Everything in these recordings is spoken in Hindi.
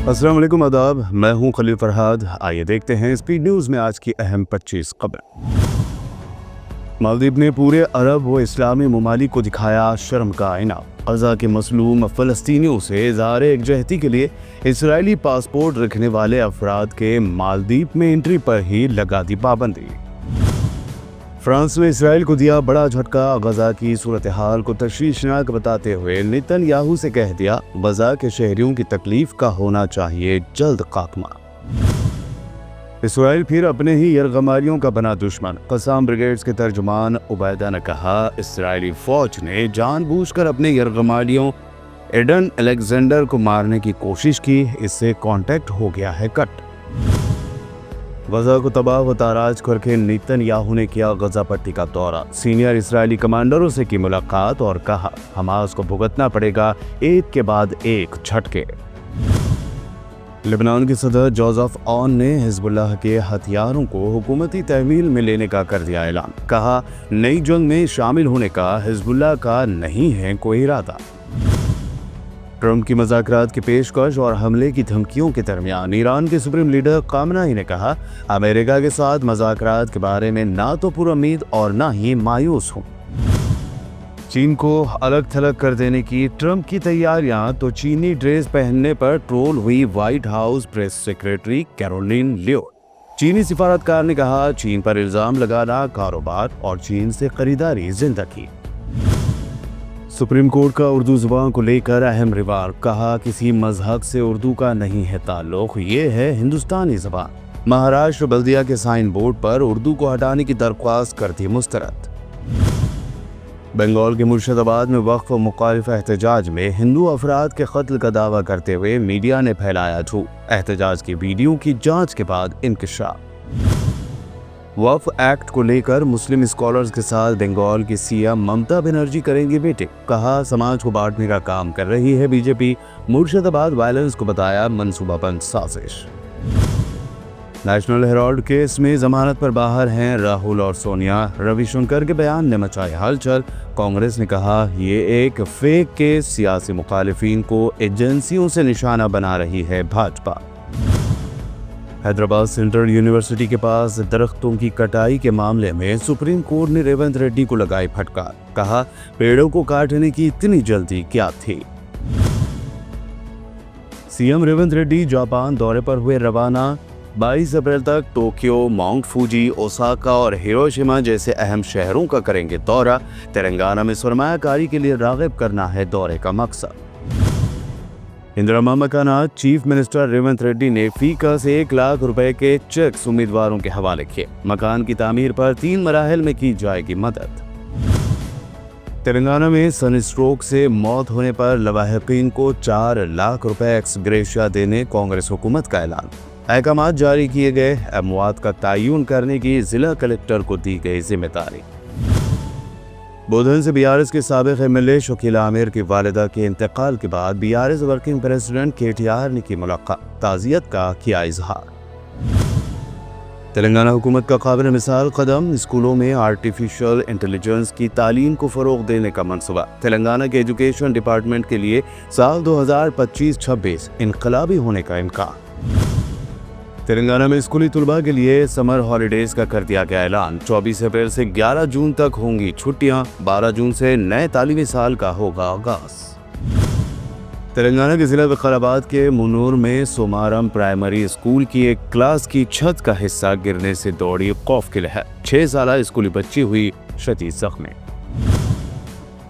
अस्सलाम वालेकुम, आदाब। मैं हूं खलील फरहाद। आइए देखते हैं स्पीड न्यूज़ में आज की अहम 25 खबरें। मालदीव ने पूरे अरब व इस्लामी ममालिक को दिखाया शर्म का आईना। गजा के मसलूम फ़लस्तीनियों से इज़हार एकजहती के लिए इसराइली पासपोर्ट रखने वाले अफराद के मालदीव में एंट्री पर ही लगा दी पाबंदी। फ्रांस ने इसराइल को दिया बड़ा झटका। गजा की सूरत हाल को तशवीशनाक बताते हुए नेतन्याहू से कह दिया, गजा के शहरियों की तकलीफ का होना चाहिए जल्द खात्मा। इसराइल फिर अपने ही यरगमारियों का बना दुश्मन। कसाम ब्रिगेड्स के तर्जुमान उबैदा ने कहा, इसराइली फौज ने जानबूझकर अपने यरगमारियों एडन अलेक्जेंडर को मारने की कोशिश की, इससे कांटेक्ट हो गया है कट। गजा को तबाह व ताराज करके नेतन्याहू ने किया गजा पट्टी का दौरा। सीनियर इसराइली कमांडरों से की मुलाकात और कहा, हमास को भुगतना पड़ेगा एक के बाद एक झटके। लेबनान के सदर जोसेफ ऑन ने हिजबुल्लाह के हथियारों को हुकूमती तहवील में लेने का कर दिया ऐलान। कहा, नई जंग में शामिल होने का हिजबुल्लाह का नहीं है कोई इरादा। ट्रंप की मुज़ाकरात की पेशकश और हमले की धमकियों के दरमियान ईरान के सुप्रीम लीडर खामनेई ने कहा, अमेरिका के साथ मुज़ाकरात के बारे में ना तो पुरुम्मीद और ना ही मायूस हूं। चीन को अलग थलग कर देने की ट्रंप की तैयारियां, तो चीनी ड्रेस पहनने पर ट्रोल हुई white house press secretary Karoline Lyot. चीनी सिफारतकार ने कहा, चीन पर इल्जाम लगाना कारोबार और चीन से खरीदारी जिंदगी। सुप्रीम कोर्ट का उर्दू ज़ुबान को लेकर अहम रिवार। कहा, किसी मजहब से उर्दू का नहीं है ताल्लुक, ये है हिंदुस्तानी ज़बान। महाराष्ट्र बल्दिया के साइन बोर्ड पर उर्दू को हटाने की दरख्वास्त कर दी मुस्तरद। बंगाल के मुर्शिदाबाद में वक्फ व मुखालिफ एहतजाज में हिंदू अफराद के कत्ल का दावा करते हुए मीडिया ने फैलाया झूठ। एहतजाज की वीडियो की जांच के बाद इंकशाफ। वक्फ एक्ट को लेकर मुस्लिम स्कॉलर्स के साथ बंगाल की सीएम ममता बनर्जी करेंगी मीटिंग। कहा, समाज को बांटने का काम कर रही है बीजेपी। मुर्शिदाबाद वायलेंस को बताया मंसूबाबंद साजिश। नेशनल हेराल्ड केस में जमानत पर बाहर हैं राहुल और सोनिया। रविशंकर के बयान ने मचाई हलचल। कांग्रेस ने कहा, ये एक फेक केस, सियासी मुखालिफिन को एजेंसियों से निशाना बना रही है भाजपा। हैदराबाद सेंट्रल यूनिवर्सिटी के पास दरख्तों की कटाई के मामले में सुप्रीम कोर्ट ने रेवंत रेड्डी को लगाई फटकार। कहा, पेड़ों को काटने की इतनी जल्दी क्या थी। सीएम रेवंत रेड्डी जापान दौरे पर हुए रवाना। 22 अप्रैल तक टोक्यो, माउंट फूजी, ओसाका और हिरोशिमा जैसे अहम शहरों का करेंगे दौरा। तेलंगाना में सरमायाकारी के लिए राग़िब करना है दौरे का मकसद। इंदिरा मकानात चीफ मिनिस्टर रेवंत रेड्डी ने फीका से 1 लाख रुपए के चेक्स उम्मीदवारों के हवाले किए। मकान की तामीर पर 3 मराहिल में की जाएगी मदद। तेलंगाना में सन स्ट्रोक से मौत होने पर लवाहिकीन को 4 लाख रुपए एक्स ग्रेशिया देने कांग्रेस हुकूमत का ऐलान। अहकामात जारी किए गए। अमवात का तयन करने की जिला कलेक्टर को दी गई जिम्मेदारी। बोधन से बीआरएस के साबिक एमएलए शकील आमिर की वालिदा के इंतकाल के बाद बीआरएस वर्किंग प्रेसिडेंट केटीआर ने की मुलाकात। ताज़ियत का किया इजहार। तेलंगाना हुकूमत का काबिल मिसाल कदम। स्कूलों में आर्टिफिशियल इंटेलिजेंस की तालीम को फ़रोग देने का मंसूबा। तेलंगाना के एजुकेशन डिपार्टमेंट के लिए साल 2025-26 इनकलाबी होने का इम्कान। तेलंगाना में स्कूली तुलबा के लिए समर हॉलीडेज का कर दिया गया ऐलान। 24 अप्रैल से 11 जून तक होंगी छुट्टियां। 12 जून से नए तालीमी साल का होगा आगाज। तेलंगाना के जिला विकाराबाद के मुनूर में सोमारम प्राइमरी स्कूल की एक क्लास की छत का हिस्सा गिरने से दौड़ी खौफ की लहर। 6 साला स्कूली बच्ची हुई शदीद जख्मी।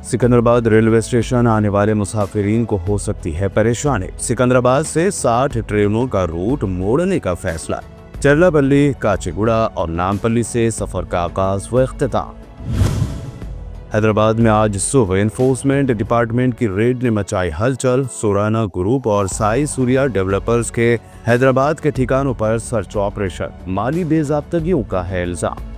सिकंदराबाद रेलवे स्टेशन आने वाले मुसाफिरीन को हो सकती है परेशानी। सिकंदराबाद से 60 ट्रेनों का रूट मोड़ने का फैसला। चरलापल्ली, काचीगुड़ा और नामपल्ली से सफर का आगाज व इख्तिताम। हैदराबाद में आज सुबह एनफोर्समेंट डिपार्टमेंट की रेड ने मचाई हलचल। सुराना ग्रुप और साई सूर्या डेवलपर्स के हैदराबाद के ठिकानों पर सर्च ऑपरेशन। माली बेज़ाब्तगियों का है इल्जाम।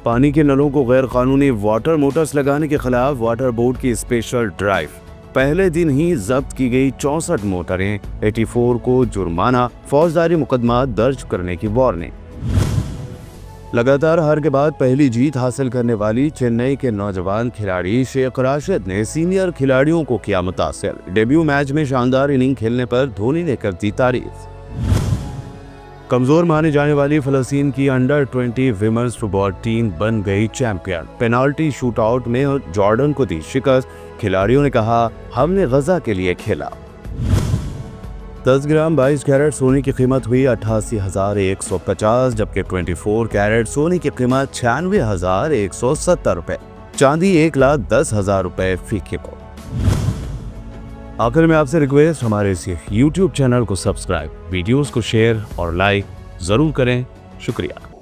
पानी के नलों को गैर कानूनी वाटर मोटर्स लगाने के खिलाफ वाटर बोर्ड की स्पेशल ड्राइव। पहले दिन ही जब्त की गई 64 मोटरें। 84 को जुर्माना, फौजदारी मुकदमा दर्ज करने की वार्निंग। लगातार हार के बाद पहली जीत हासिल करने वाली चेन्नई के नौजवान खिलाड़ी शेख राशिद ने सीनियर खिलाड़ियों को किया मुतासिर। डेब्यू मैच में शानदार इनिंग खेलने पर धोनी ने कर दी तारीफ। कमजोर माने जाने वाली फिलिस्तीन की अंडर 20 विमेंस फुटबॉल टीम बन गई चैंपियन। पेनाल्टी शूटआउट में जॉर्डन को दी शिकस्त। खिलाड़ियों ने कहा, हमने गजा के लिए खेला। 10 ग्राम 22 कैरेट सोने की कीमत हुई 88,150, जबकि 24 कैरेट सोने की कीमत 96,170 रुपए। चांदी 1,10,000 रुपए फी किलो। आखिर में आपसे रिक्वेस्ट, हमारे इस YouTube चैनल को सब्सक्राइब, वीडियोस को शेयर और लाइक जरूर करें। शुक्रिया।